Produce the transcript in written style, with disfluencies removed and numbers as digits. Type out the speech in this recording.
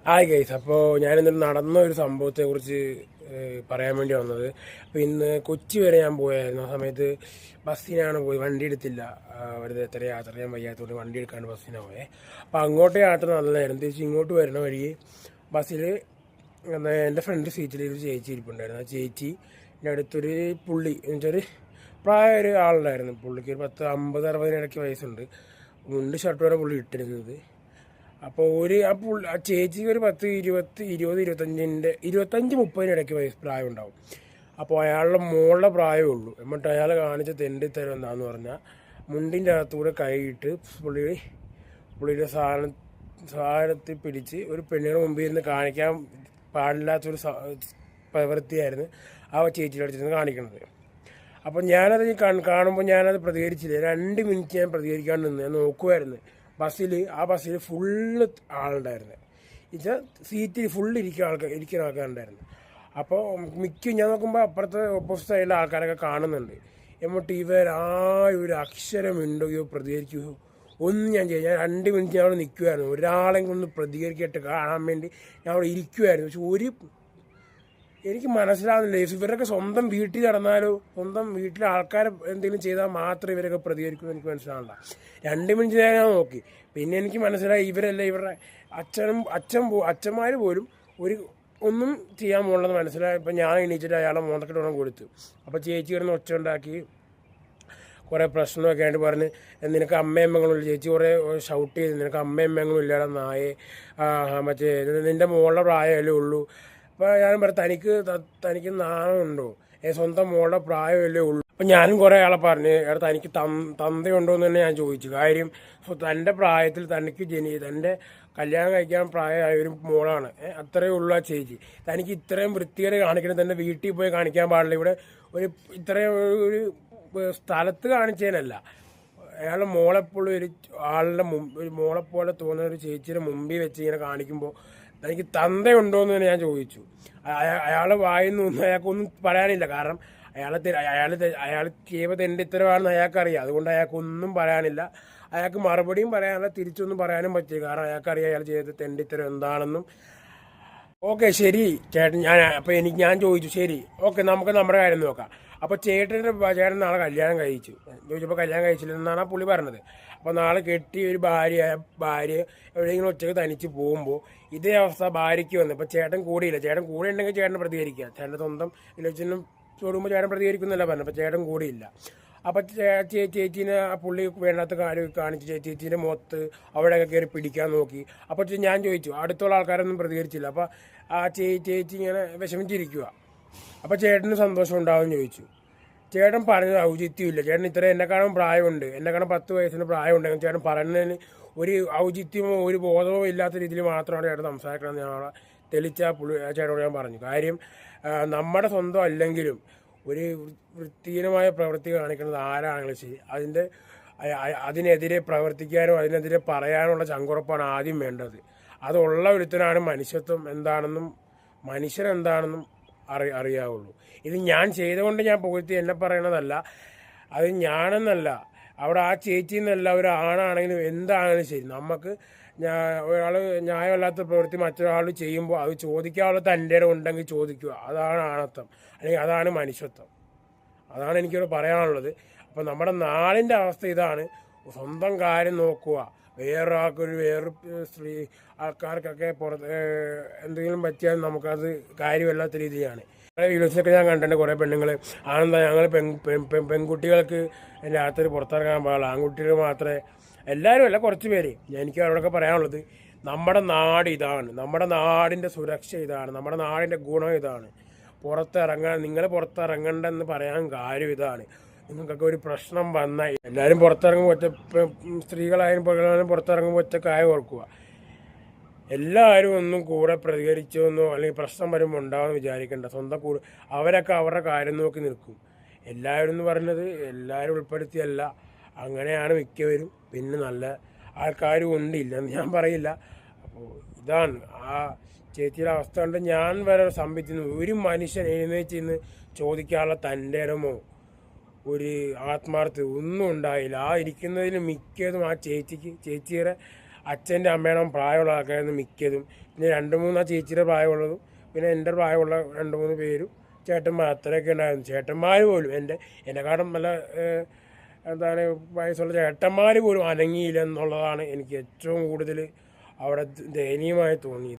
Hi guys. അപ്പോൾ ഞാനിന്നൊരു നടന്ന ഒരു സംഭവത്തെക്കുറിച്ച് പറയാൻ വേണ്ടി വന്നത്. അപ്പോൾ ഇന്ന് കൊച്ചി വരെ ഞാൻ പോയായിരുന്നു. ആ സമയത്ത് ബസ്സിനാണ് പോയി, വണ്ടി എടുത്തില്ല. വെറുതെ എത്ര യാത്ര ചെയ്യാൻ വയ്യാത്തതുകൊണ്ട് വണ്ടി എടുക്കാണ്ട് ബസ്സിനാണ് പോയത്. അപ്പോൾ അങ്ങോട്ട് യാത്ര നല്ലതായിരുന്നു. തിരിച്ച് ഇങ്ങോട്ട് വരുന്ന വഴി ബസ്സിൽ എൻ്റെ ഫ്രണ്ട് സീറ്റിൽ ഒരു ചേച്ചി ഇരിപ്പുണ്ടായിരുന്നു. ആ ചേച്ചിൻ്റെ അടുത്തൊരു പുള്ളി എന്നുവെച്ചാൽ പ്രായ ഒരു ആളുണ്ടായിരുന്നു. പുള്ളിക്ക് ഒരു 50-60 ഇടയ്ക്ക് വയസ്സുണ്ട്. മുണ്ട് ഷർട്ട് വരെ പുള്ളി ഇട്ടിരുന്നത്. അപ്പോൾ ആ ചേച്ചിക്ക് ഒരു 25-30 ഇടയ്ക്ക് വയസ്സ് ഉണ്ടാവും. അപ്പോൾ അയാളുടെ മോളുടെ പ്രായമേ ഉള്ളൂ. എന്നിട്ട് അയാൾ കാണിച്ച തെണ്ടിത്തരം എന്താണെന്ന് പറഞ്ഞാൽ മുണ്ടിൻ്റെ അകത്തൂടെ കൈയിട്ട് പുള്ളിയുടെ സാധനത്തിൽ പിടിച്ച് ഒരു പെണ്ണിയുടെ മുമ്പിൽ ഇരുന്ന് കാണിക്കാൻ പാടില്ലാത്തൊരു പ്രവൃത്തിയായിരുന്നു ആ ചേച്ചിയുടെ അടുത്ത് കാണിക്കുന്നത്. അപ്പോൾ ഞാനത് കാണുമ്പോൾ ഞാനത് പ്രതികരിച്ചില്ല. 2 മിനിറ്റ് ഞാൻ പ്രതികരിക്കാണ്ട് നിന്ന് ഞാൻ നോക്കുമായിരുന്നു. ആ ബസ്സിൽ ഫുള്ള് ആളുണ്ടായിരുന്നു. എന്നുവെച്ചാൽ സീറ്റിൽ ഫുള്ള് ഇരിക്കുന്ന ആൾക്കാരുണ്ടായിരുന്നു. അപ്പോൾ ഞാൻ നോക്കുമ്പോൾ അപ്പുറത്തെ ഓപ്പോസിറ്റ് സൈഡിലെ ആൾക്കാരൊക്കെ കാണുന്നുണ്ട്. എന്നിട്ട് ഒരു അക്ഷരമുണ്ടോ പ്രതികരിക്കുകയോ ഒന്നും ഞാൻ ചെയ്യാം. ഞാൻ 2 മിനിറ്റ് ഞാൻ അവിടെ നിൽക്കുമായിരുന്നു. ഒരാളെങ്കിലും ഒന്ന് പ്രതികരിക്കട്ടെ കാണാൻ വേണ്ടി ഞാൻ അവിടെ ഇരിക്കുമായിരുന്നു. പക്ഷെ എനിക്ക് മനസ്സിലാവുന്നില്ല. ഇവരൊക്കെ സ്വന്തം വീട്ടിൽ നടന്നാലോ, സ്വന്തം വീട്ടിലെ ആൾക്കാർ എന്തെങ്കിലും ചെയ്താൽ മാത്രമേ ഇവരൊക്കെ പ്രതികരിക്കുമെന്ന് എനിക്ക് മനസ്സിലാവില്ല. 2 മിനിറ്റ് നേരം ഞാൻ നോക്കി. പിന്നെ എനിക്ക് മനസ്സിലായി ഇവരുടെ അച്ഛന്മാർ പോലും ഒന്നും ചെയ്യാൻ പോകുന്നത് മനസ്സിലായി. ഇപ്പം ഞാൻ എണീച്ചിട്ട് അയാളെ മോന്തക്കെട്ട് കൊടുത്തു. അപ്പോൾ ചേച്ചി കിടന്ന് ഒച്ച ഉണ്ടാക്കി കുറേ പ്രശ്നമൊക്കെ ആയിട്ട് പറഞ്ഞ് നിനക്ക് അമ്മയമ്മങ്ങളും ചേച്ചി കുറേ ഷൗട്ട് ചെയ്ത് നിനക്ക് അമ്മയമ്മങ്ങളും ഇല്ലാതെ നായേ മറ്റേ നിൻ്റെ മോളുടെ പ്രായമല്ലേ ഉള്ളൂ. അപ്പോൾ ഞാൻ പറഞ്ഞു തനിക്ക് നാണമുണ്ടോ? സ്വന്തം മോളുടെ പ്രായമല്ലേ ഉള്ളൂ. അപ്പം ഞാനും കുറേ ആളെ പറഞ്ഞു തനിക്ക് തന്തയുണ്ടോ എന്ന് തന്നെ ഞാൻ ചോദിച്ചു. കാര്യം തൻ്റെ പ്രായത്തിൽ തൻ്റെ കല്യാണം കഴിക്കാൻ പ്രായമായ ഒരു മോളാണ്. അത്രയേ ഉള്ളൂ ആ ചേച്ചി. തനിക്ക് ഇത്രയും വൃത്തികേട് കാണിക്കണം തന്നെ വീട്ടിൽ പോയി കാണിക്കാൻ പാടില്ല. ഇവിടെ ഇത്രയും ഒരു സ്ഥലത്ത് കാണിച്ചതിനല്ല. അയാളുടെ മോളെപ്പോഴും ഒരു മോളെപ്പോലെ തോന്നുന്ന ഒരു ചേച്ചിയുടെ മുമ്പിൽ വെച്ച് ഇങ്ങനെ കാണിക്കുമ്പോൾ തനിക്ക് തന്തയുണ്ടോയെന്ന് തന്നെ ഞാൻ ചോദിച്ചു. അയാൾ വായിന്നൊന്നും അയാൾക്കൊന്നും പറയാനില്ല. കാരണം അയാൾ ചെയ്ത തെണ്ടിത്തരമാണെന്ന് അയാൾക്കറിയാം. അതുകൊണ്ട് അയാൾക്കൊന്നും പറയാനില്ല. അയാൾക്ക് മറുപടിയും പറയാനില്ല, തിരിച്ചൊന്നും പറയാനും പറ്റില്ല. കാരണം അയാൾക്കറിയാം അയാൾ ചെയ്ത തെണ്ടിത്തരം എന്താണെന്നും. ഓക്കെ ശരി ചേട്ടൻ, ഞാൻ ചോദിച്ചു ശരി ഓക്കെ നമുക്ക് നമ്മുടെ കാര്യം നോക്കാം. അപ്പോൾ ചേട്ടൻ നാളെ കല്യാണം കഴിച്ചു. ചോദിച്ചപ്പോൾ കല്യാണം കഴിച്ചില്ലെന്നാണ് പുള്ളി പറഞ്ഞത്. അപ്പോൾ നാളെ കെട്ടി ഒരു ഭാര്യ എവിടെയെങ്കിലും ഒറ്റയ്ക്ക് തനിച്ച് പോകുമ്പോൾ ഇതേ അവസ്ഥ ഭാര്യയ്ക്ക് വന്നു. ഇപ്പോൾ ചേട്ടൻ കൂടിയില്ല. ചേട്ടൻ കൂടെ ഉണ്ടെങ്കിൽ ചേട്ടൻ പ്രതികരിക്കുക. ചേട്ടൻ്റെ സ്വന്തം ഇലക്ഷനും തൊടുമ്പോൾ ചേട്ടൻ പ്രതികരിക്കുന്നല്ല പറഞ്ഞു. അപ്പോൾ ചേട്ടൻ കൂടിയില്ല. അപ്പോൾ ചേച്ചീനെ പുള്ളി വേണ്ടാത്ത കാര്യം കാണിച്ച് ചേച്ചീൻ്റെ മുഖത്ത് അവിടെയൊക്കെ കയറി പിടിക്കാൻ നോക്കി. അപ്പോൾ ഞാൻ ചോദിച്ചു, അടുത്തുള്ള ആൾക്കാരൊന്നും പ്രതികരിച്ചില്ല. അപ്പോൾ ആ ചേച്ചി ഇങ്ങനെ വിഷമിച്ചിരിക്കുക. അപ്പോൾ ചേട്ടന് സന്തോഷം ഉണ്ടാവും ചോദിച്ചു. ചേട്ടൻ പറഞ്ഞത് ഔചിത്യമില്ല. ചേട്ടൻ എന്നെക്കാളും പ്രായമുണ്ട്, എന്നെക്കാളും 10 വയസ്സിന് പ്രായമുണ്ടെങ്കിൽ ചേട്ടൻ പറയുന്നതിന് ഒരു ഔചിത്യമോ ഒരു ബോധമോ ഇല്ലാത്ത രീതിയിൽ മാത്രമാണ് ചേട്ടൻ സംസാരിക്കണമെന്ന് ഞങ്ങളെ തെളിച്ച ചേട്ടനോട് ഞാൻ പറഞ്ഞു. കാര്യം നമ്മുടെ സ്വന്തം അല്ലെങ്കിലും ഒരു വൃത്തിഹീനമായ പ്രവൃത്തി കാണിക്കുന്നത് ആരാണെങ്കിലും ശരി അതിനെതിരെ പ്രവർത്തിക്കാനോ അതിനെതിരെ പറയാനുള്ള ചങ്കുറപ്പാണ് ആദ്യം വേണ്ടത്. അതുള്ള ഒരുത്തനാണ് മനുഷ്യത്വം എന്താണെന്നും മനുഷ്യരെന്താണെന്നും അറിയാവുള്ളൂ. ഇത് ഞാൻ ചെയ്തുകൊണ്ട് ഞാൻ പുകഴ്ത്തി എന്നെ പറയണതല്ല. അത് ഞാനെന്നല്ല, അവിടെ ആ ചേച്ചി എന്നല്ല, ഒരു ആണാണെങ്കിലും എന്താണെങ്കിലും ശരി, നമുക്ക് ഒരാൾ ന്യായമല്ലാത്ത പ്രവൃത്തി മറ്റൊരാൾ ചെയ്യുമ്പോൾ അത് ചോദിക്കാനുള്ള തൻ്റെ ഇടം ഉണ്ടെങ്കിൽ ചോദിക്കുക. അതാണ് ആണത്വം, അല്ലെങ്കിൽ അതാണ് മനുഷ്യത്വം. അതാണ് എനിക്കിവിടെ പറയാനുള്ളത്. അപ്പോൾ നമ്മുടെ നാടിൻ്റെ അവസ്ഥ ഇതാണ്. സ്വന്തം കാര്യം നോക്കുക. വേറൊരു ആൾക്കാർക്കൊക്കെ എന്തെങ്കിലും പറ്റിയാൽ നമുക്കത് കാര്യമല്ലാത്ത രീതിയാണ്. കുറേ വീഡിയോസൊക്കെ ഞാൻ കണ്ടിട്ടുണ്ട്. കുറേ പെണ്ണുങ്ങൾ ഞങ്ങൾ പെൺകുട്ടികൾക്ക് രാത്രി പുറത്തിറങ്ങാൻ പാടില്ല, ആൺകുട്ടികൾ മാത്രമേ, എല്ലാവരും അല്ല കുറച്ച് പേര്. എനിക്ക് അവരോടൊക്കെ പറയാനുള്ളത്, നമ്മുടെ നാട് ഇതാണ്, നമ്മുടെ നാടിൻ്റെ സുരക്ഷ ഇതാണ്, നമ്മുടെ നാടിൻ്റെ ഗുണം ഇതാണ്. നിങ്ങൾ പുറത്തിറങ്ങണ്ടെന്ന് പറയാൻ കാര്യം ഇതാണ്. നിങ്ങൾക്കൊക്കെ ഒരു പ്രശ്നം വന്നാൽ എല്ലാവരും പുറത്തിറങ്ങുമ്പോൾ സ്ത്രീകളായാലും പുറത്തിറങ്ങുമ്പോൾ ഒറ്റക്കായ ഓർക്കുക. എല്ലാവരും ഒന്നും കൂടെ പ്രതികരിച്ചൊന്നോ അല്ലെങ്കിൽ പ്രശ്നം വരുമ്പോൾ ഉണ്ടാവുമെന്ന് വിചാരിക്കേണ്ട. സ്വന്തം അവരൊക്കെ അവരുടെ കാര്യം നോക്കി നിൽക്കും. എല്ലാവരും എന്ന് പറഞ്ഞത് എല്ലാവരും ഉൾപ്പെടുത്തിയല്ല, അങ്ങനെയാണ് മിക്കവരും. പിന്നെ നല്ല ആൾക്കാരും ഉണ്ട്, ഇല്ലെന്ന് ഞാൻ പറയില്ല. അപ്പോൾ ഇതാണ് ആ ചേച്ചിയുടെ അവസ്ഥ കൊണ്ട് ഞാൻ വരെ സംഭവിക്കുന്നു. ഒരു മനുഷ്യൻ എഴുന്നേറ്റ് ഇന്ന് ചോദിക്കാനുള്ള തൻ്റെ ഇടമോ ഒരു ആത്മാർത്ഥത ഒന്നും ഉണ്ടായില്ല. ആ ഇരിക്കുന്നതിൽ മിക്കതും ആ ചേച്ചിയുടെ അച്ഛൻ്റെ അമ്മയുടെ പ്രായമുള്ള ആൾക്കാരായിരുന്നു മിക്കതും. പിന്നെ 2-3 ചേച്ചിയുടെ പ്രായമുള്ളതും പിന്നെ എൻ്റെ പ്രായമുള്ള 2-3 പേരും ചേട്ടന്മാർ അത്രയൊക്കെ ഉണ്ടായിരുന്നു. ചേട്ടന്മാർ പോലും എന്നെക്കാളും നല്ല എന്താണ് വയസ്സുള്ള ചേട്ടന്മാർ പോലും അനങ്ങിയില്ല എന്നുള്ളതാണ് എനിക്ക് ഏറ്റവും കൂടുതൽ അവിടെ ദയനീയമായി തോന്നിയത്.